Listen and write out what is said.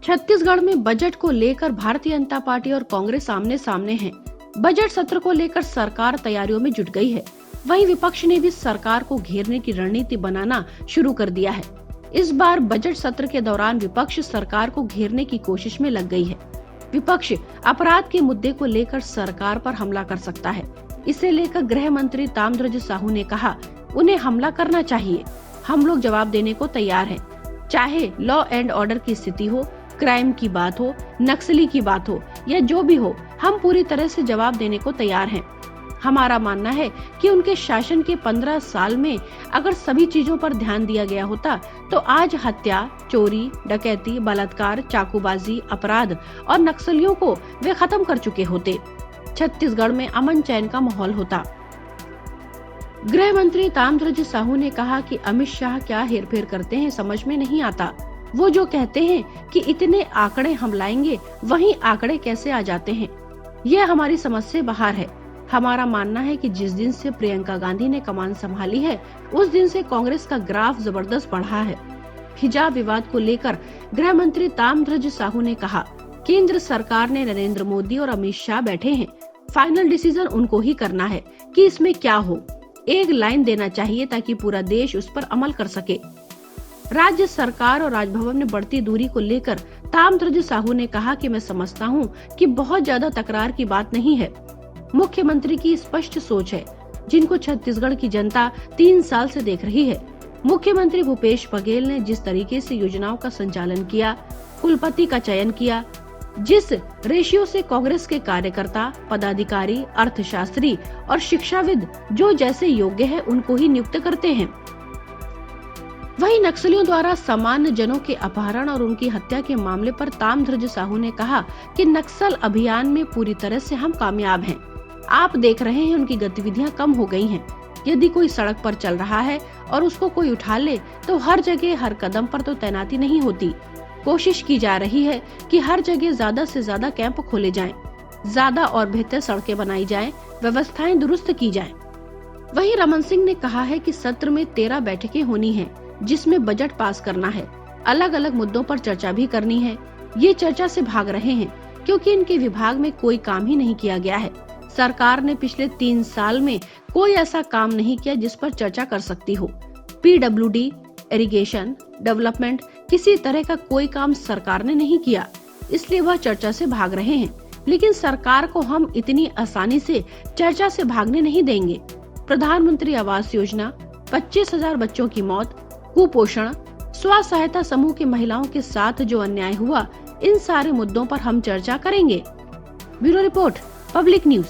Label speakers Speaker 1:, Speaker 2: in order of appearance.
Speaker 1: छत्तीसगढ़ में बजट को लेकर भारतीय जनता पार्टी और कांग्रेस आमने सामने हैं। बजट सत्र को लेकर सरकार तैयारियों में जुट गई है। वहीं विपक्ष ने भी सरकार को घेरने की रणनीति बनाना शुरू कर दिया है। इस बार बजट सत्र के दौरान विपक्ष सरकार को घेरने की कोशिश में लग गई है। विपक्ष अपराध के मुद्दे को लेकर सरकार पर हमला कर सकता है। इसे लेकर गृह मंत्री ताम्रध्वज साहू ने कहा, उन्हें हमला करना चाहिए, हम लोग जवाब देने को तैयार हैं। चाहे लॉ एंड ऑर्डर की स्थिति हो, क्राइम की बात हो, नक्सली की बात हो या जो भी हो, हम पूरी तरह से जवाब देने को तैयार हैं। हमारा मानना है कि उनके शासन के 15 साल में अगर सभी चीजों पर ध्यान दिया गया होता तो आज हत्या, चोरी, डकैती, बलात्कार, चाकूबाजी, अपराध और नक्सलियों को वे खत्म कर चुके होते। छत्तीसगढ़ में अमन चैन का माहौल होता। गृह मंत्री ताम्रध्वज साहू ने कहा कि अमित शाह क्या हेरफेर करते हैं समझ में नहीं आता। वो जो कहते हैं कि इतने आंकड़े हम लाएंगे, वहीं आंकड़े कैसे आ जाते हैं, यह हमारी समझ से बाहर है। हमारा मानना है कि जिस दिन से प्रियंका गांधी ने कमान संभाली है, उस दिन से कांग्रेस का ग्राफ जबरदस्त बढ़ा है। हिजाब विवाद को लेकर गृह मंत्री ताम्रध्वज साहू ने कहा, केंद्र सरकार ने नरेंद्र मोदी और अमित शाह बैठे हैं, फाइनल डिसीजन उनको ही करना है कि इसमें क्या हो। एक लाइन देना चाहिए ताकि पूरा देश उस पर अमल कर सके। राज्य सरकार और राजभवन में बढ़ती दूरी को लेकर ताम्रध्वज साहू ने कहा कि मैं समझता हूं कि बहुत ज्यादा तकरार की बात नहीं है। मुख्यमंत्री की स्पष्ट सोच है, जिनको छत्तीसगढ़ की जनता 3 साल से देख रही है। मुख्यमंत्री भूपेश बघेल ने जिस तरीके से योजनाओं का संचालन किया, कुलपति का चयन किया, जिस रेशियो से कांग्रेस के कार्यकर्ता, पदाधिकारी, अर्थशास्त्री और शिक्षाविद जो जैसे योग्य है उनको ही नियुक्त करते हैं। वहीं नक्सलियों द्वारा सामान्य जनों के अपहरण और उनकी हत्या के मामले पर ताम्रध्वज साहू ने कहा कि नक्सल अभियान में पूरी तरह से हम कामयाब हैं। आप देख रहे हैं उनकी गतिविधियां कम हो गई हैं। यदि कोई सड़क पर चल रहा है और उसको कोई उठा ले तो हर जगह हर कदम पर तो तैनाती नहीं होती। कोशिश की जा रही है कि हर जगह ज्यादा से ज्यादा कैंप खोले जाएं, ज्यादा और बेहतर सड़कें बनाई जाएं, व्यवस्थाएं दुरुस्त की जाएं। वहीं रमन सिंह ने कहा है कि सत्र में 13 बैठकें होनी है, जिसमें बजट पास करना है, अलग अलग मुद्दों पर चर्चा भी करनी है। ये चर्चा से भाग रहे हैं क्योंकि इनके विभाग में कोई काम ही नहीं किया गया है। सरकार ने पिछले 3 साल में कोई ऐसा काम नहीं किया जिस पर चर्चा कर सकती हो। PWD, इरिगेशन, डेवलपमेंट, किसी तरह का कोई काम सरकार ने नहीं किया, इसलिए वह चर्चा से भाग रहे हैं। लेकिन सरकार को हम इतनी आसानी से चर्चा से भागने नहीं देंगे। प्रधानमंत्री आवास योजना, 25,000 बच्चों की मौत, कुपोषण, स्व सहायता समूह की महिलाओं के साथ जो अन्याय हुआ, इन सारे मुद्दों पर हम चर्चा करेंगे। Bureau report, public news.